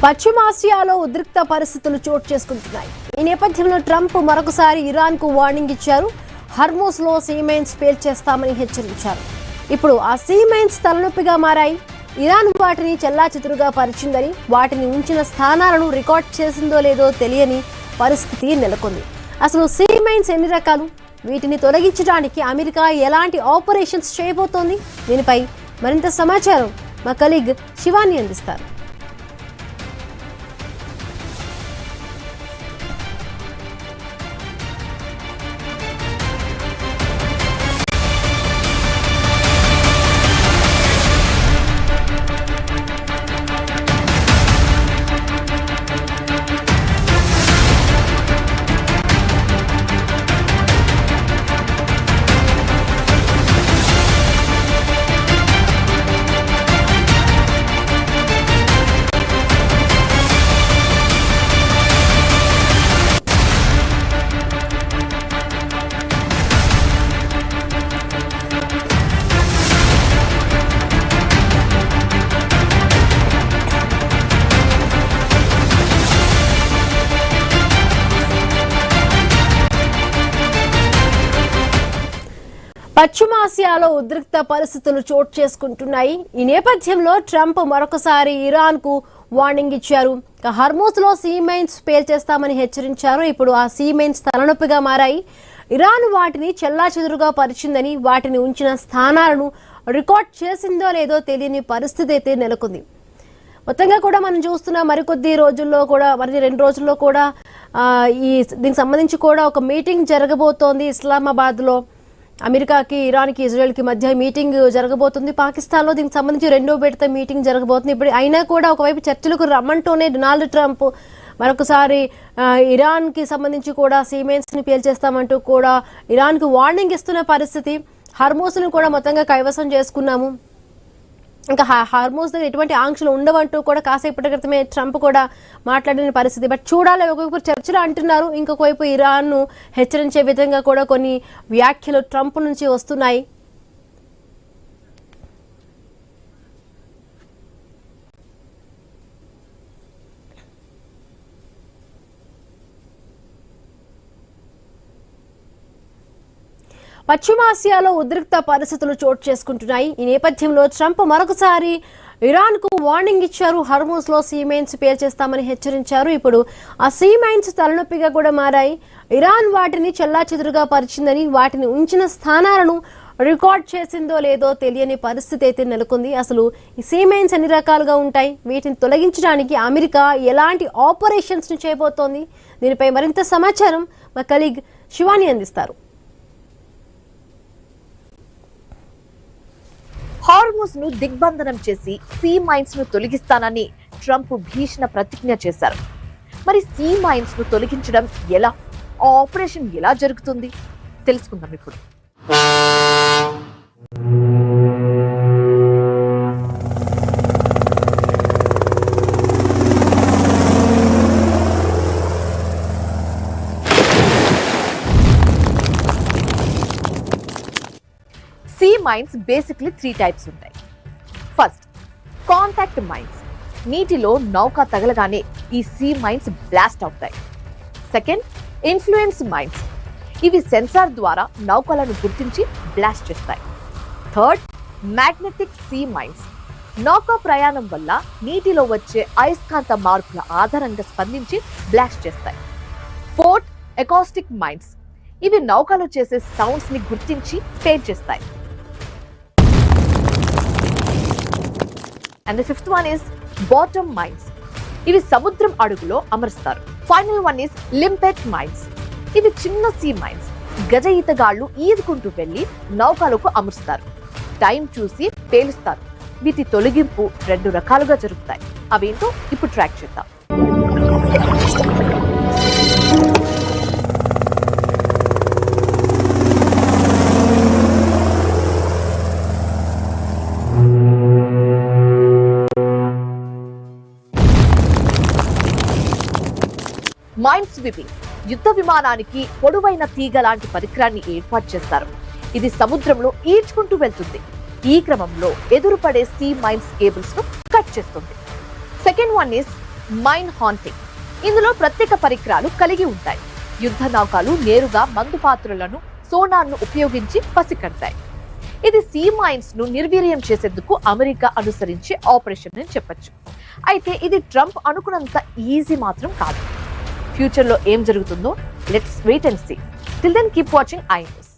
పశ్చిమాసియాలో ఉద్రిక్త పరిస్థితులు చోటు చేసుకుంటున్నాయి. ఈ నేపథ్యంలో ట్రంప్ మరొకసారి ఇరాన్కు వార్నింగ్ ఇచ్చారు. హర్మూజ్లో సీమెయిన్స్ పేల్చేస్తామని హెచ్చరించారు. ఇప్పుడు ఆ సీమెయిన్స్ తలనొప్పిగా మారాయి. ఇరాన్ వాటిని చెల్లాచెదురుగా పరిచిందని, వాటిని ఉంచిన స్థానాలను రికార్డ్ చేసిందో లేదో తెలియని పరిస్థితి నెలకొంది. అసలు సీమెయిన్స్ ఎన్ని రకాలు, వీటిని తొలగించడానికి అమెరికా ఎలాంటి ఆపరేషన్స్ చేయబోతోంది? దీనిపై మరింత సమాచారం మా కలీగ్ శివాని అందిస్తారు. పశ్చిమాసియాలో ఉద్రిక్త పరిస్థితులు చోటు చేసుకుంటున్నాయి. ఈ నేపథ్యంలో ట్రంప్ మరొకసారి ఇరాన్ కు వార్నింగ్ ఇచ్చారు. హర్మూజ్ లో సీమెయిన్స్ పేల్చేస్తామని హెచ్చరించారు. ఇప్పుడు ఆ సీమెయిన్స్ తలనొప్పిగా మారాయి. ఇరాన్ వాటిని చెల్లాచెదురుగా పరిచిందని, వాటిని ఉంచిన స్థానాలను రికార్డ్ చేసిందో లేదో తెలియని పరిస్థితి అయితే నెలకొంది. మొత్తంగా కూడా మనం చూస్తున్న మరికొద్ది రోజుల్లో కూడా, మరి 2 రోజుల్లో కూడా దీనికి సంబంధించి కూడా ఒక మీటింగ్ జరగబోతోంది. ఇస్లామాబాద్ లో అమెరికాకి, ఇరాన్కి, ఇజ్రాయెల్కి మధ్య మీటింగ్ జరగబోతుంది. పాకిస్తాన్లో దీనికి సంబంధించి 2వ విడత మీటింగ్ జరగబోతుంది. ఇప్పుడు అయినా కూడా ఒకవైపు చర్చలకు రమ్మంటూనే డొనాల్డ్ ట్రంప్ మరొకసారి ఇరాన్కి సంబంధించి కూడా సీమెయిన్స్ ని పేల్చేస్తామంటూ కూడా ఇరాన్కి వార్నింగ్ ఇస్తున్న పరిస్థితి. హర్మూజ్ను కూడా మొత్తంగా కైవసం చేసుకున్నాము, ఇంకా హర్మూజ్ దగ్గర ఎటువంటి ఆంక్షలు ఉండవంటూ కూడా కాసేపటి క్రితమే ట్రంప్ కూడా మాట్లాడిన పరిస్థితి. బట్ చూడాలి, ఒకవైపు చర్చలు అంటున్నారు, ఇంకొక వైపు ఇరాన్ను హెచ్చరించే విధంగా కూడా కొన్ని వ్యాఖ్యలు ట్రంప్ నుంచి వస్తున్నాయి. పశ్చిమాసియాలో ఉద్రిక్త పరిస్థితులు చోటు చేసుకుంటున్నాయి. ఈ నేపథ్యంలో ట్రంప్ మరొకసారి ఇరాన్ కు వార్నింగ్ ఇచ్చారు. హర్మూజ్ లో సీమెయిన్స్ పేల్చేస్తామని హెచ్చరించారు. ఇప్పుడు ఆ సీమెయిన్స్ తలనొప్పిగా కూడా మారాయి. ఇరాన్ వాటిని చెల్లాచెదురుగా పరిచిందని, వాటిని ఉంచిన స్థానాలను రికార్డ్ చేసిందో లేదో తెలియని పరిస్థితి అయితే నెలకొంది. అసలు ఈ సీమెయిన్స్ ఎన్ని రకాలుగా ఉంటాయి, వీటిని తొలగించడానికి అమెరికా ఎలాంటి ఆపరేషన్స్ ని చేయబోతోంది? దీనిపై మరింత సమాచారం మా కలీగ్ శివాని అందిస్తారు. హార్మూజ్ ను దిగ్బంధనం చేసి సీ మైన్స్ ను తొలగిస్తానని ట్రంప్ భీషణ ప్రతిజ్ఞ చేశారు. మరి సీ మైన్స్ ను తొలగించడం ఎలా, ఆ ఆపరేషన్ ఎలా జరుగుతుంది తెలుసుకుందాం ఇప్పుడు. సీ మైన్స్ బేసిక్లీ 3 టైప్స్ ఉంటాయి. First, contact mines. నీటిలో నౌక తగలగానే ఈ సీ మైన్స్ బ్లాస్ట్ అవుతాయి. Second, influence mines. ఇవి సెన్సార్ ద్వారా నౌకలను గుర్తించి బ్లాస్ట్ చేస్తాయి. Third, magnetic sea mines. నౌక ప్రయాణం వల్ల నీటిలో వచ్చే అయస్కాంత మార్పుల ఆధారంగా స్పందించి బ్లాస్ట్ చేస్తాయి. Fourth, acoustic mines. ఇవి నౌకలు చేసే సౌండ్స్ ని గుర్తించి పేల్చేస్తాయి. And the fifth one is bottom mines. ఇవి సముద్రం అడుగులో అమరుస్తారు. Final one is limpet mines. ఇవి చిన్న సీ మైన్స్. గజ ఈతగాళ్లు ఈదుకుంటూ వెళ్లి నౌకలకు అమరుస్తారు. టైం చూసి పేలుస్తారు. వీటి తొలగింపు 2 రకాలుగా జరుగుతాయి. అవేంటో ఇప్పుడు ట్రాక్ చేద్దాం. Mine sweeping. యుద్ధ విమానానికి పొడవైన తీగ లాంటి పరికరాన్ని ఏర్పాటు చేస్తారు. ఇది సముద్రంలో ఈడ్చుకుంటూ వెళ్తుంది. ఈ క్రమంలో ఎదురుపడే సీ మైన్స్ కేబుల్స్ ను కట్ చేస్తుంది. Second one is mine hunting. ఇందులో ప్రత్యేక పరికరాలు కలిగి ఉంటాయి. యుద్ధ నౌకలు నేరుగా మందు పాత్రలను సోనార్ను ఉపయోగించి పసికడతాయి. ఇది సీ మైన్స్ ను నిర్వీర్యం చేసేందుకు అమెరికా అనుసరించే ఆపరేషన్ అని చెప్పొచ్చు. అయితే ఇది ట్రంప్ అనుకున్నంత ఈజీ మాత్రం కాదు. ఫ్యూచర్ లో ఏం జరుగుతుందో let's wait and see. Till then keep watching I news.